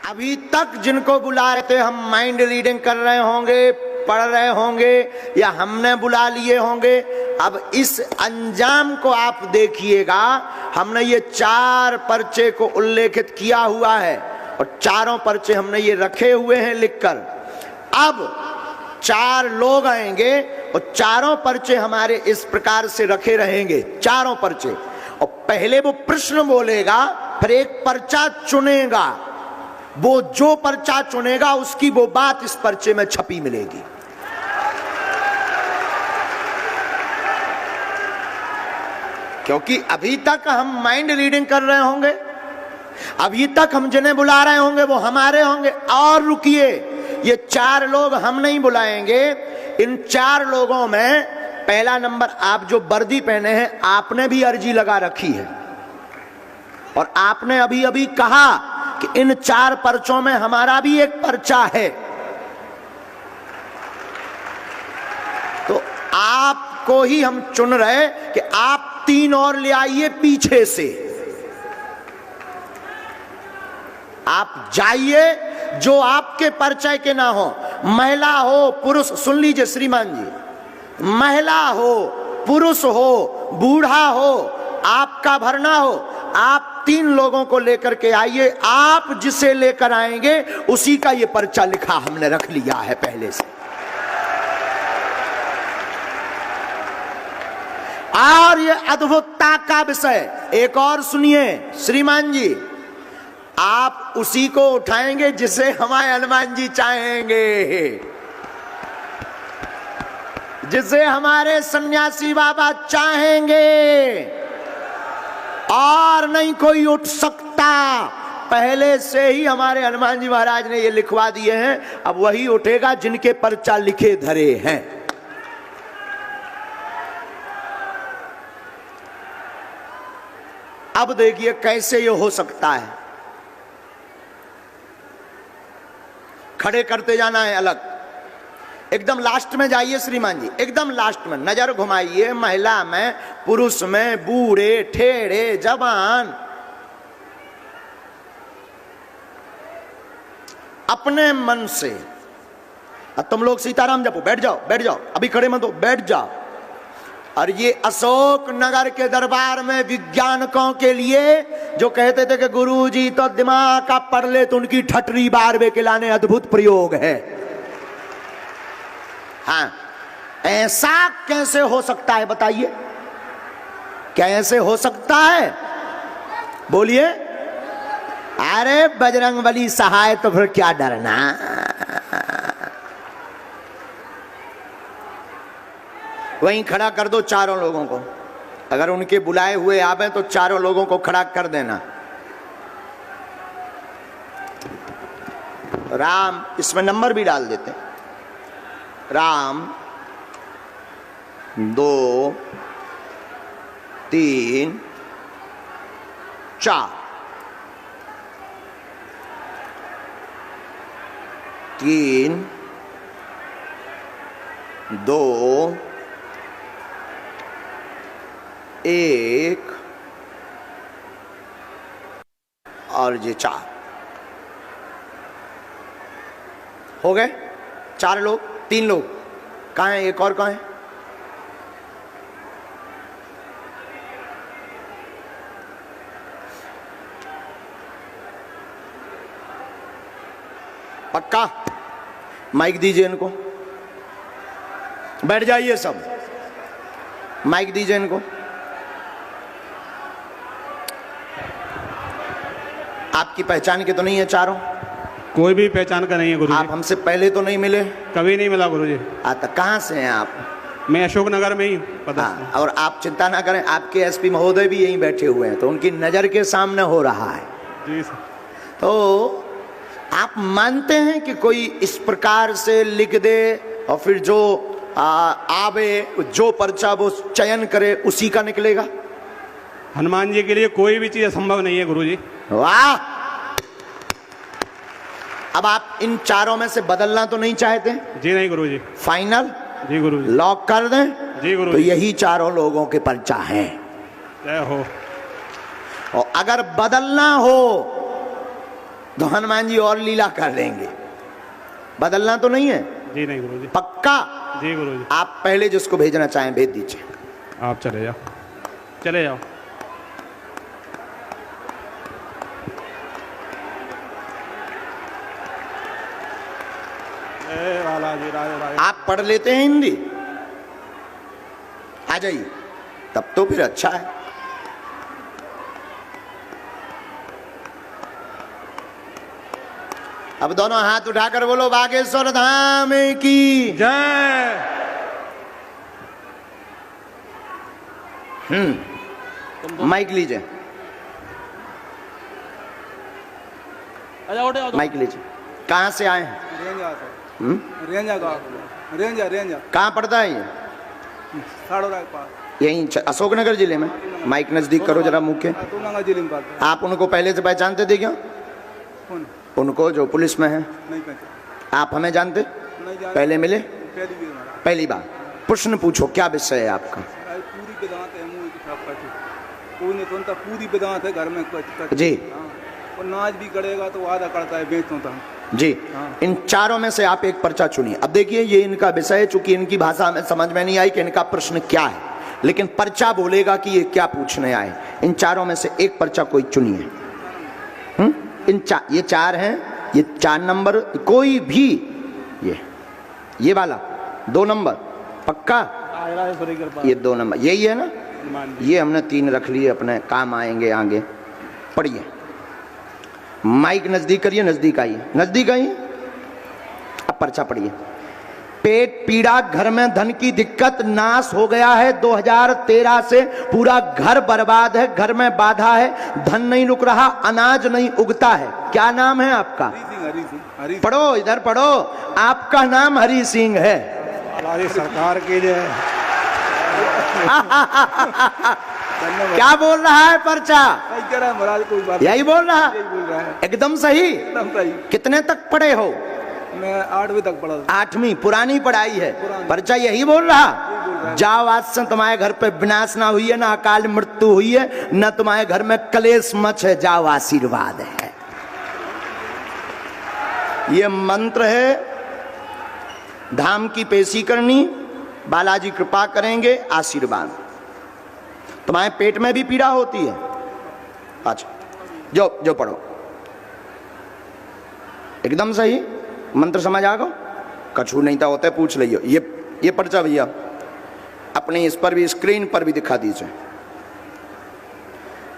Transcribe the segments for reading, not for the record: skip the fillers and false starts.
अभी तक जिनको बुला रहे थे, हम माइंड रीडिंग कर रहे होंगे, पढ़ रहे होंगे, या हमने बुला लिए होंगे। अब इस अंजाम को आप देखिएगा। हमने ये 4 पर्चे को उल्लेखित किया हुआ है और चारों पर्चे हमने ये रखे हुए हैं लिखकर। अब 4 लोग आएंगे और चारों पर्चे हमारे इस प्रकार से रखे रहेंगे, चारों पर्चे। और पहले वो प्रश्न बोलेगा, फिर एक पर्चा चुनेगा। वो जो पर्चा चुनेगा उसकी वो बात इस पर्चे में छपी मिलेगी। क्योंकि अभी तक हम माइंड रीडिंग कर रहे होंगे, अभी तक हम जिन्हें बुला रहे होंगे वो हमारे होंगे। और रुकिए, ये 4 लोग हम नहीं बुलाएंगे। इन 4 लोगों में पहला नंबर, आप जो वर्दी पहने हैं, आपने भी अर्जी लगा रखी है और आपने अभी अभी कहा कि इन 4 पर्चों में हमारा भी एक पर्चा है। तो आपको ही हम चुन रहे कि आप 3 और ले आइए पीछे से। आप जाइए, जो आपके परिचय के ना हो, महिला हो पुरुष, सुन लीजिए श्रीमान जी, महिला हो पुरुष हो बूढ़ा हो, आपका भरना हो, आप 3 लोगों को लेकर के आइए। आप जिसे लेकर आएंगे उसी का ये पर्चा लिखा हमने रख लिया है पहले से। और ये अद्भुतता का विषय एक और सुनिए श्रीमान जी, आप उसी को उठाएंगे जिसे हमारे हनुमान जी चाहेंगे, जिसे हमारे सन्यासी बाबा चाहेंगे, और नहीं कोई उठ सकता। पहले से ही हमारे हनुमान जी महाराज ने ये लिखवा दिए हैं। अब वही उठेगा जिनके पर्चा लिखे धरे हैं। अब देखिए कैसे ये हो सकता है। खड़े करते जाना है अलग, एकदम लास्ट में जाइए श्रीमान जी, एकदम लास्ट में नजर घुमाइए। महिला में, पुरुष में, बूढ़े ठेड़े जवान, अपने मन से। अब तुम लोग सीताराम जपो, बैठ जाओ बैठ जाओ, अभी खड़े मत हो, बैठ जाओ। और ये अशोक नगर के दरबार में विज्ञानकों के लिए जो कहते थे कि गुरुजी तो दिमाग का पढ़ ले तो उनकी ठटरी बार वे खिलाने, अद्भुत प्रयोग है। हाँ, ऐसा कैसे हो सकता है बताइए, कैसे हो सकता है बोलिए। अरे बजरंगबली सहाय, तो फिर क्या डरना। वहीं खड़ा कर दो चारों लोगों को, अगर उनके बुलाए हुए आवे तो चारों लोगों को खड़ा कर देना। राम, इसमें नंबर भी डाल देते हैं, राम 2 3 4 3 2 1 और ये 4 हो गए। 4 लोग, 3 लोग कहाँ हैं, एक और कहाँ है? पक्का माइक दीजिए इनको, बैठ जाइए सब, माइक दीजिए इनको। आपकी पहचान के तो नहीं है चारों? कोई भी पहचान का नहीं है गुरुजी। आप हमसे पहले तो नहीं मिले? कभी नहीं मिला गुरुजी। आता कहाँ से हैं आप? मैं अशोक नगर में ही पता। हाँ, और आप चिंता ना करें, आपके एसपी महोदय भी यहीं बैठे हुए हैं, तो उनकी नजर के सामने हो रहा है। जी सर। तो आप मानते हैं कि कोई इस प्रकार से लिख दे और फिर जो आवे, जो पर्चा वो चयन करे उसी का निकलेगा? हनुमान जी के लिए कोई भी चीज असंभव नहीं है गुरुजी। वाह! अब आप इन चारों में से बदलना तो नहीं चाहते? जी नहीं गुरुजी। फाइनल? जी गुरुजी। लॉक कर दें? जी गुरुजी। तो यही चारों लोगों के पर्चा हैं। जय हो। और अगर बदलना हो तो हनुमान जी और लीला कर लेंगे। बदलना तो नहीं है? जी नहीं गुरु जी। पक्का? जी गुरु जी। आप पहले जिसको भेजना चाहें भेज दीजिए। आप चले जाओ, चले जाओ। बालाजी राजे राजे। आप पढ़ लेते हैं हिंदी? आ जाइए, तब तो फिर अच्छा है। अब दोनों हाथ उठाकर बोलो बागेश्वर धाम की जय। माइक लीजिए, माइक लीजिए। कहाँ से आए हैं? रेंजा कहाँ पड़ता है ये? साड़ोरा के पास, यहीं अशोकनगर जिले में। माइक नजदीक करो जरा मुंह के। टूनांगा जिले में पड़ता आप उनको पहले से पहचानते थे क्या? है। कौन? उनको जो पुलिस में है? नहीं पहचान, आप हमें जानते? नहीं जान। पहले मिले? पहली भी हमारा पहली बार। प्रश्न पूछो, क्या विषय है आपका? पूरी वेदांत है, मुंह की छाप काटी कोई नहीं सुनता। पूरी वेदांत है घर में कट जी। हाँ। और नाच भी करेगा तो वादा करता है बेचता था। जी। हाँ। इन चारों में से आप एक पर्चा चुनिए। अब देखिए ये इनका विषय है, चूंकि इनकी भाषा में समझ में नहीं आई कि इनका प्रश्न क्या है, लेकिन पर्चा बोलेगा कि ये क्या पूछने आए। इन चारों में से एक पर्चा कोई चुनिए। ये चार हैं, ये 4 नंबर कोई भी, ये वाला 2 नंबर पक्का, ये 2 नंबर यही है ना? ये हमने 3 रख लिए, अपने काम आएंगे आगे। पढ़िए, माइक नजदीक करिए, नजदीक आइए, नजदीक आइए। अब पर्चा पढ़िए। पेट पीड़ा, घर में धन की दिक्कत, नाश हो गया है 2013 से, पूरा घर बर्बाद है, घर में बाधा है, धन नहीं रुक रहा, अनाज नहीं उगता है। क्या नाम है आपका? हरी सिंह, हरी पढ़ो, इधर पढ़ो। आपका नाम हरी सिंह है। बालाजी सरकार की जय। क्या बोल रहा है पर्चा? नहीं कह रहा है महाराज, कोई बात यही बोल रहा? यही बोल रहा है, एकदम सही। एकदम सही। कितने तक पढ़े हो? मैं 8वीं तक पढ़ा था। 8वीं, पुरानी पढ़ाई है। पुरानी। पर्चा यही बोल रहा? जाओ, आज से तुम्हारे घर पे विनाश ना हुई है, ना अकाल मृत्यु हुई है, न तुम्हारे घर में कलेश मच है, जाओ आशीर्वाद है। ये मंत्र है, धाम की पेशी करनी, बालाजी कृपा करेंगे, आशीर्वाद। तुम्हारे पेट में भी पीड़ा होती है? अच्छा, जो पढ़ो। एकदम सही, मंत्र समझ आ गो? कछु नहीं था होता, पूछ लियो। ये पर्चा भैया अपने इस पर भी, स्क्रीन पर भी दिखा दीजिए।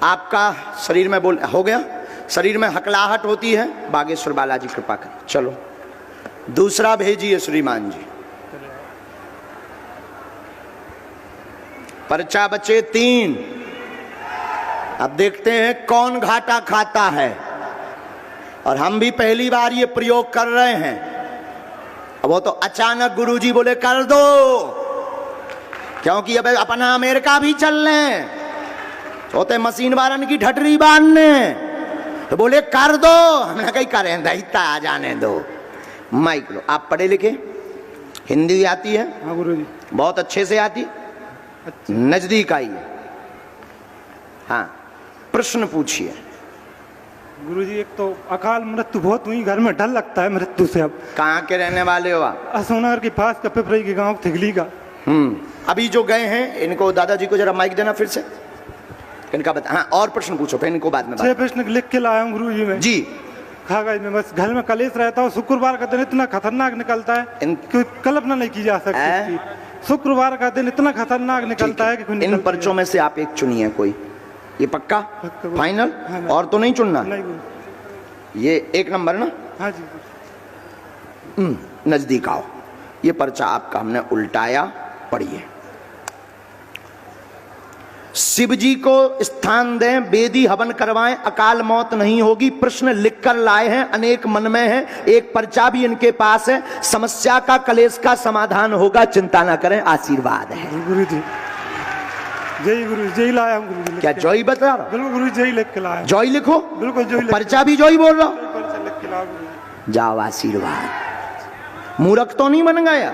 आपका शरीर में बोल हो गया, शरीर में हकलाहट होती है, बागेश्वर बालाजी कृपा करें। चलो दूसरा भेजिए श्रीमान जी। पर्चा बचे 3। अब देखते हैं कौन घाटा खाता है। और हम भी पहली बार ये प्रयोग कर रहे हैं। अब वो तो अचानक गुरुजी बोले कर दो, क्योंकि अब अपना अमेरिका भी चल रहे, होते मशीन वारन की ठटरी बांधने, तो बोले कर दो। हमने कहीं करें दहिता, आ जाने दो। माइक लो। आप पढ़े लिखे, हिंदी आती है? हाँ गुरु जी, बहुत अच्छे से आती। नजदीक आइए। हाँ, प्रश्न पूछिए। गुरु जी, एक तो अकाल मृत्यु बहुत हुई, घर में डर लगता है मृत्यु से। अब कहाँ के रहने वाले हो आप? सोनार के पास का पिपरई के गांव थिगली का। अभी जो गए हैं, इनको दादाजी को जरा माइक देना फिर से, इनका बता। हाँ, और प्रश्न पूछो, फिर इनको बाद में 6 प्रश्न लिख के लाया हूँ गुरु जी में। जी। कागज में बस, घर में कलेश रहता है। शुक्रवार का दिन इतना खतरनाक निकलता है कि कल्पना नहीं की जा सकती। शुक्रवार का दिन इतना खतरनाक निकलता है कि इन पर्चों में से आप एक चुनिए कोई। ये पक्का फाइनल? और तो नहीं चुनना? नहीं गुरु। ये 1 नंबर ना? हाँ जी। नजदीक आओ। ये पर्चा आपका हमने उल्टाया, पढ़िए। शिव जी को स्थान दें, वेदी हवन करवाएं, अकाल मौत नहीं होगी। प्रश्न लिखकर लाए हैं, अनेक मन में है, एक पर्चा भी इनके पास है। समस्या का, कलेश का समाधान होगा, चिंता ना करें, आशीर्वाद है। गुरु जी, जय गुरु जी, जय लाया हूँ गुरु जी। क्या जॉय बता रहा? बिल्कुल गुरु जी, जय लिख के लाया। जॉय लिखो, बिल्कुल जॉय। पर्चा भी जॉय बोल रहा हूं। पर्चा लिख के लाया। जाओ, आशीर्वाद। मूर्ख तो नहीं बन गया,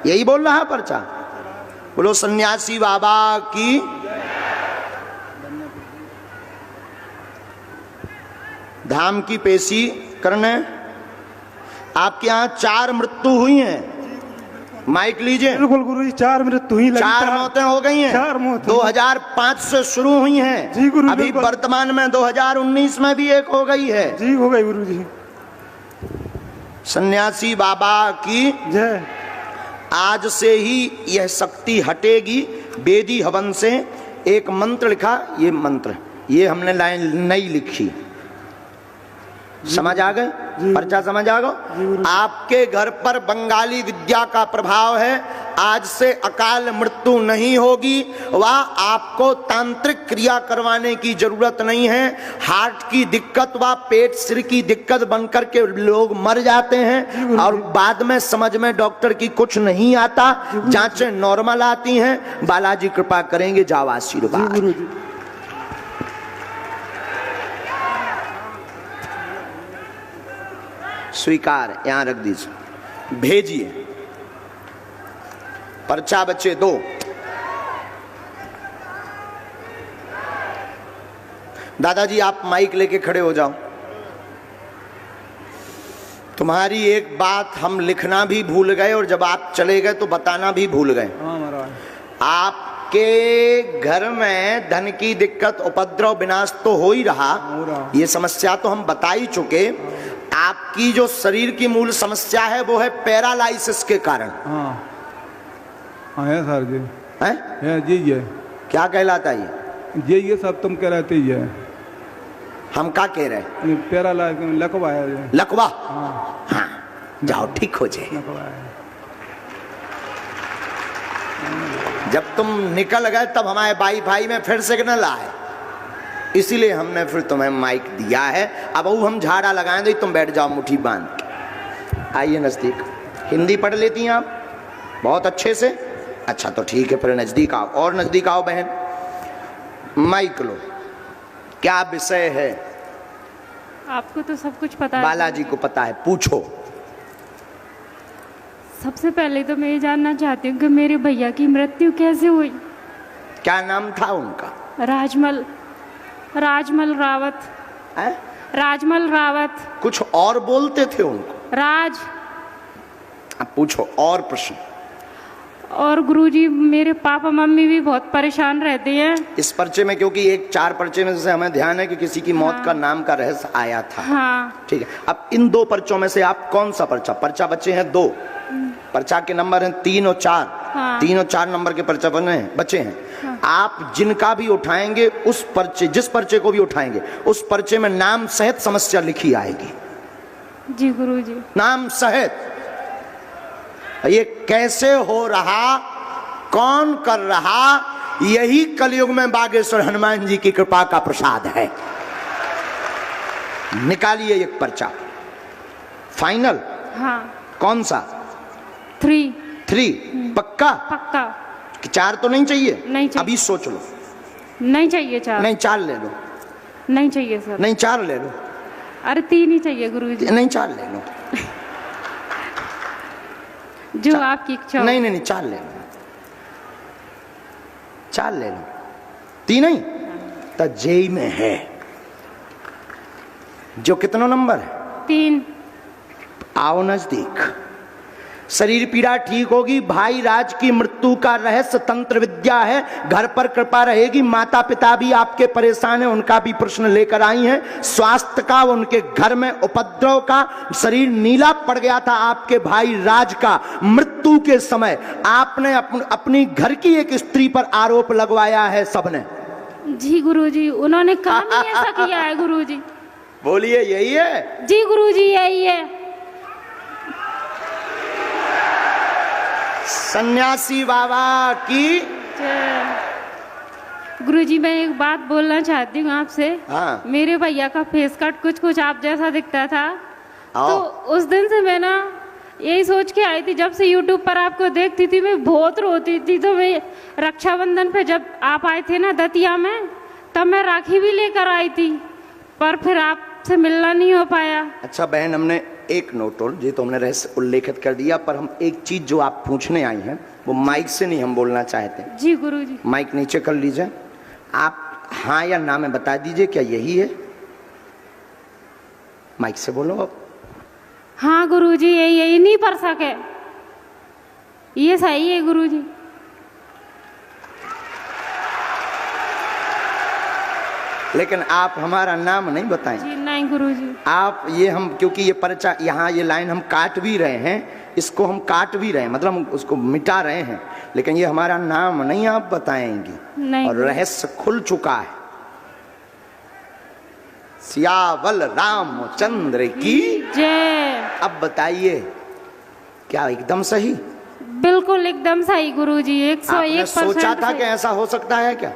यही बोल रहा है पर्चा। बोलो सन्यासी बाबा की धाम की पेशी करने। आपके यहाँ 4 मृत्यु हुई हैं, माइक लीजिए। बिल्कुल गुरुजी, 4 मृत्यु हुई, 4 मौतें हो गई हैं। 4 मौत 2005 से शुरू हुई हैं। जी गुरुजी, अभी बिल्कुल। वर्तमान में 2019 में भी एक हो गई है। जी हो गई गुरुजी। सन्यासी बाबा की जय। आज से ही यह शक्ति हटेगी। वेदी हवन से एक मंत्र लिखा, ये मंत्र, ये हमने लाइन नई लिखी, समझ आ गए? पर्चा समझ आ गए? आपके घर पर बंगाली विद्या का प्रभाव है। आज से अकाल मृत्यु नहीं होगी, वह आपको तांत्रिक क्रिया करवाने की जरूरत नहीं है। हार्ट की दिक्कत व पेट सिर की दिक्कत बनकर के लोग मर जाते हैं और बाद में समझ में डॉक्टर की कुछ नहीं आता, जांचें नॉर्मल आती हैं। बालाजी कृपा करेंगे, जाओ आशीर्वाद। स्वीकार, यहां रख दीजिए, भेजिए। पर्चा बच्चे 2। दादाजी आप माइक लेके खड़े हो जाओ। तुम्हारी एक बात हम लिखना भी भूल गए और जब आप चले गए तो बताना भी भूल गए। आपके घर में धन की दिक्कत, उपद्रव, विनाश तो हो ही रहा, ये समस्या तो हम बता ही चुके। आपकी जो शरीर की मूल समस्या है वो है पैरालाइसिस के कारण। हाँ है सर जी, है जी ये क्या कहलाता है ये सब तुम कहलाते ही है। हम क्या कह रहे हैं? लकवा है। लकवा? हाँ, जाओ ठीक हो जाए। जब तुम निकल गए तब हमारे वाईफाई में फिर सिग्नल आए, इसीलिए हमने फिर तुम्हें माइक दिया है। अब वो हम झाड़ा लगाएंगे, तुम बैठ जाओ मुट्ठी बांध के। आइए नजदीक। हिंदी पढ़ लेती हैं आप बहुत अच्छे से? अच्छा तो ठीक है, फिर नजदीक आओ, और नजदीक आओ बहन। माइक लो। क्या विषय है? आपको तो सब कुछ पता है। बालाजी को पता है, पूछो। सबसे पहले तो मैं ये जानना चाहती हूँ कि मेरे भैया की मृत्यु कैसे हुई? क्या नाम था उनका? राजमल रावत। है? राजमल रावत। कुछ और बोलते थे उनको? राज। अब पूछो और प्रश्न। और गुरुजी मेरे पापा मम्मी भी बहुत परेशान रहते हैं इस पर्चे में, क्योंकि एक 4 पर्चे में से हमें ध्यान है कि किसी की मौत का नाम का रहस्य आया था। हाँ। ठीक है, अब इन 2 पर्चों में से आप कौन सा पर्चा बचे हैं 2, पर्चा के नंबर हैं 3 और 4। हाँ। 3 और 4 नंबर के पर्चा बचे हैं। हाँ। आप जिनका भी उठाएंगे उस पर्चे, जिस पर्चे को भी उठाएंगे उस पर्चे में नाम सहित समस्या लिखी आएगी। जी गुरुजी। नाम सहित। ये कैसे हो रहा, कौन कर रहा, यही कलयुग में बागेश्वर हनुमान जी की कृपा का प्रसाद है। निकालिए एक पर्चा। फाइनल? हाँ। कौन सा? 3 पक्का? पक्का। 4 तो नहीं चाहिए? नहीं चाहिए। अभी सोच लो। नहीं चाहिए 4? नहीं 4 ले लो। नहीं चाहिए सर। नहीं 4 ले लो। अरे 3 ही चाहिए गुरुजी। नहीं 4 ले लो। जो आपकी इच्छा। नहीं 4 ले लो। 4 ले लो। 3 नहीं तो जेई में है जो कितना नंबर है? 3। आओ नजदीक। शरीर पीड़ा ठीक होगी। भाई राज की मृत्यु का रहस्य तंत्र विद्या है। घर पर कृपा रहेगी। माता पिता भी आपके परेशान हैं, उनका भी प्रश्न लेकर आई हैं। स्वास्थ्य का, उनके घर में उपद्रव का, शरीर नीला पड़ गया था आपके भाई राज का। मृत्यु के समय आपने अपनी घर की एक स्त्री पर आरोप लगवाया है सबने। जी गुरुजी, उन्होंने काम ही ऐसा किया है गुरुजी। बोलिए यही है? जी गुरुजी यही है। सन्यासी बाबा की। गुरुजी मैं एक बात बोलना चाहती हूँ आपसे। हाँ। मेरे भैया का फेस कट कुछ आप जैसा दिखता था, तो उस दिन से मैं ना यही सोच के आई थी, जब से YouTube पर आपको देखती थी मैं बहुत रोती थी। तो मैं रक्षाबंधन पे जब आप आए थे ना दतिया में, तब मैं राखी भी लेकर आई थी, पर फिर आपसे मिलना नहीं हो पाया। अच्छा बहन, हमने एक नोट और जी तो हमने रहस्य उल्लेखित कर दिया, पर हम एक चीज जो आप पूछने आई हैं वो माइक से नहीं हम बोलना चाहते। जी गुरुजी। माइक नीचे कर लीजिए। आप हाँ या ना में बता दीजिए क्या यही है? माइक से बोलो अब। हाँ गुरुजी, यही नहीं पढ़ सके, ये सही है गुरुजी। लेकिन आप हमारा नाम नहीं बताएं। जी नहीं गुरुजी। आप ये हम, क्योंकि ये पर्चा यहाँ ये लाइन हम काट भी रहे हैं, इसको हम काट भी रहे हैं, मतलब हम उसको मिटा रहे हैं, लेकिन ये हमारा नाम नहीं आप बताएंगी। नहीं। और रहस्य खुल चुका है। सियावल रामचंद्र की जय। अब बताइए, क्या एकदम सही? बिल्कुल एकदम सही गुरुजी, 101% सोचा था कि ऐसा हो सकता है क्या?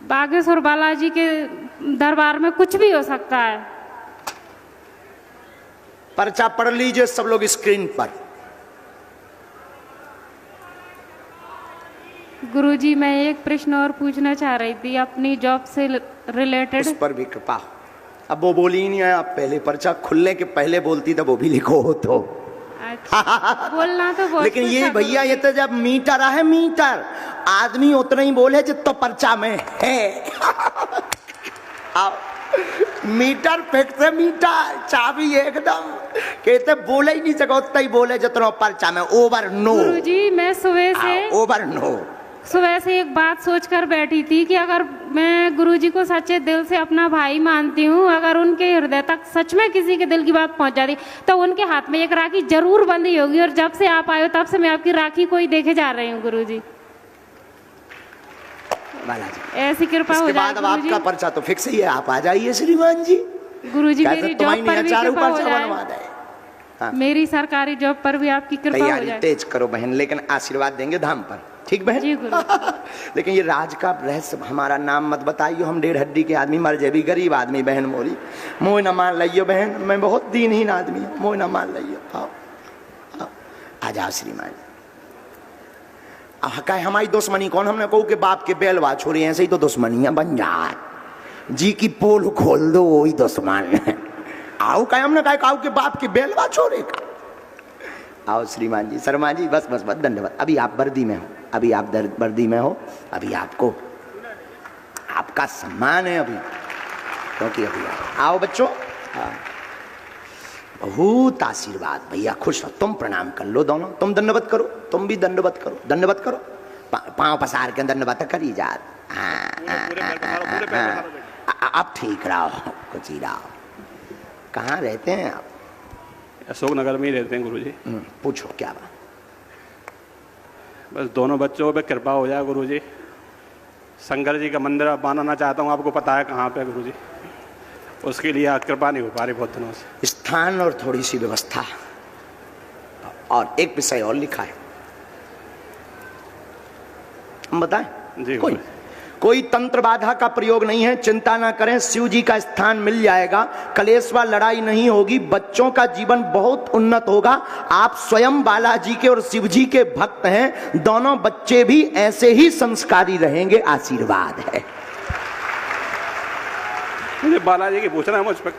बागेश्वर बालाजी के दरबार में कुछ भी हो सकता है। पर्चा पढ़ लीजिए सब लोग स्क्रीन पर। गुरुजी मैं एक प्रश्न और पूछना चाह रही थी अपनी जॉब से रिलेटेड। उस पर भी कृपा। अब वो बोली ही नहीं है, आप पहले पर्चा खुलने के पहले बोलती तो वो भी लिखो हो तो। अच्छा, बोलना तो बहुत लेकिन कुछ ये है भैया, ये तो जब मीटर है, मीटर आदमी उतना ही बोले जितना पर्चा में है। अब मीटर फेंकते, मीटर चाबी एकदम कहते बोले ही नहीं सको, उतना ही बोले जितना पर्चा में। ओवर नो गुरुजी, मैं ओवर नो सुबह से एक बात सोचकर बैठी थी कि अगर मैं गुरुजी को सच्चे दिल से अपना भाई मानती हूँ, अगर उनके हृदय तक सच में किसी के दिल की बात पहुंच जाती तो उनके हाथ में एक राखी जरूर बंधी होगी। और जब से आप आए हो तब से मैं आपकी राखी को ही देखे जा रही हूँ गुरुजी। बालाजी, ऐसी कृपा हो इसके जाए बाद अब आपका पर्चा तो फिक्स ही है, आप आ जाइए श्रीमान जी। गुरुजी मेरी जॉब पर भी कृपा हो जाए, हाँ। मेरी सरकारी जॉब पर भी आपकी कृपा हो तैयारी जाए। तेज करो बहन, लेकिन आशीर्वाद देंगे धाम पर, ठीक बहन? जी गुरु। लेकिन ये राज का रहस्य, हमारा नाम मत बताइयो, हम 1.5 हड्डी के आदमी, मर जेबी गरीब आदमी बहन मोरी। मोह न मान लियो बहन, मैं बहुत दीनहीन आदमी हूँ, मोह न मान लियो। आओ आओ, आ जाओ श्रीमान। का हमारी दुश्मनी कौन? हमने कहू के बाप के बेलवा छोड़ी, ऐसे ही तो दुश्मनियां बन जाए। जी की पोल खोल दो, वही दुश्मन है। आओ का हमने कहा के बाप के बेलवा छोड़ेगा। आओ श्रीमान जी, शर्मा जी, बस बस बस, धन्यवाद। अभी आप वर्दी में हो, अभी आप वर्दी में हो, अभी आपको आपका सम्मान है अभी, क्योंकि अभी आओ बच्चों। हाँ, बहुत आशीर्वाद भैया, खुश हो। तुम प्रणाम कर लो दोनों, तुम दंडवत करो, तुम भी दंडवत करो, दंडवत करो, पांव पसार के दंडवत करी जा। आप ठीक रहो, कुछ ही रहो। कहाँ रहते हैं आप? अशोक नगर में ही रहते हैं गुरुजी। पूछो क्या बात? बस दोनों बच्चों पे कृपा हो जाए गुरुजी। शंकर जी का मंदिर बनाना चाहता हूँ, आपको पता है कहाँ पे गुरुजी? उसके लिए कृपा नहीं हो पा रही बहुत दिनों से। स्थान और थोड़ी सी व्यवस्था, और एक विषय और लिखा है, हम बताएं? जी, कोई तंत्र बाधा का प्रयोग नहीं है, चिंता ना करें, शिव जी का स्थान मिल जाएगा, कलेश व लड़ाई नहीं होगी, बच्चों का जीवन बहुत उन्नत होगा। आप स्वयं बालाजी के और शिव जी के भक्त हैं, दोनों बच्चे भी ऐसे ही संस्कारी रहेंगे, आशीर्वाद है। मुझे बालाजी की पूछना है मुझ पर।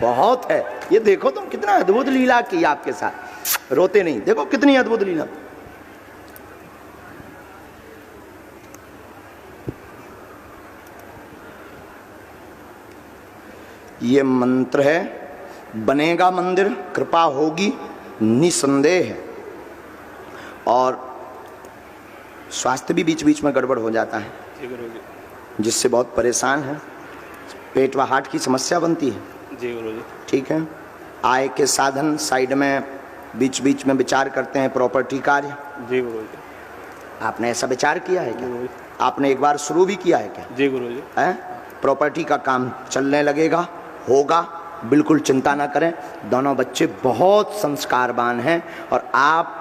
बहुत है, ये देखो तुम कितना अद्भुत लीला की आपके साथ, रोते नहीं, देखो कितनी अद्भुत लीला। ये मंत्र है, बनेगा मंदिर, कृपा होगी निसंदेह है। और स्वास्थ्य भी बीच बीच में गड़बड़ हो जाता है, जिससे बहुत परेशान है, पेट व हार्ट की समस्या बनती है। जी गुरुजी। ठीक है। आय के साधन साइड में बीच बीच में विचार करते हैं, प्रॉपर्टी कार्य। जी गुरुजी। आपने ऐसा विचार किया है क्या? आपने एक बार शुरू भी किया है क्या? जी गुरुजी। है, प्रॉपर्टी का काम चलने लगेगा, होगा, बिल्कुल चिंता ना करें। दोनों बच्चे बहुत संस्कारवान हैं, और आप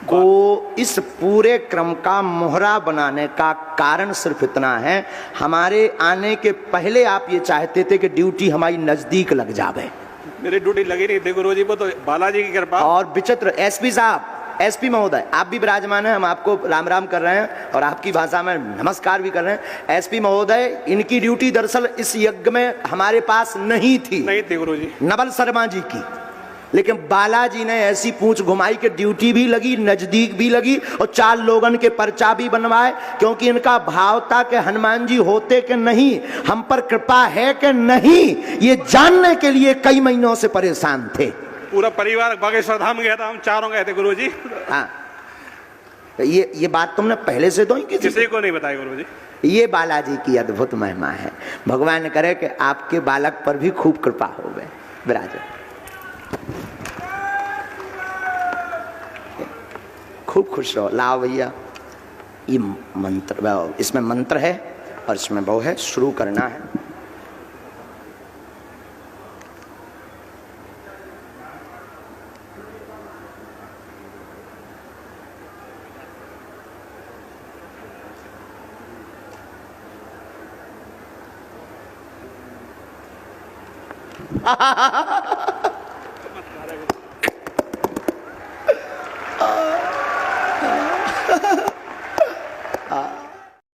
को इस पूरे क्रम का मोहरा बनाने का कारण सिर्फ इतना है, हमारे आने के पहले आप ये चाहते थे कि ड्यूटी हमारी नजदीक लग जावे। मेरी ड्यूटी लगी नहीं थी गुरुजी, वो तो बालाजी की कृपा। और विचित्र एसपी साहब, एसपी महोदय, आप भी विराजमान हैं, हम आपको राम राम कर रहे हैं और आपकी भाषा में नमस्कार भी कर रहे हैं। एसपी महोदय, इनकी ड्यूटी दरअसल इस यज्ञ में हमारे पास नहीं थी गुरुजी। नवल शर्मा जी की, लेकिन बालाजी ने ऐसी पूंछ घुमाई कि ड्यूटी भी लगी, नजदीक भी लगी और 4 लोगन के पर्चा भी बनवाए, क्योंकि इनका भाव था कि हनुमान जी होते कि नहीं, हम पर कृपा है कि नहीं, ये जानने के लिए कई महीनों से परेशान थे। पूरा परिवार बागेश्वर धाम गया था, हम चारों गए थे गुरुजी। हाँ, ये बात तुमने पहले से तो ही किसी को नहीं बताया गुरुजी। ये बालाजी की अद्भुत महिमा है। भगवान करे कि आपके बालक पर भी खूब कृपा हो गए। विराजो, खूब खुश रहो। लाओ भैया, ये मंत्र, इसमें मंत्र है और इसमें वो है, शुरू करना है।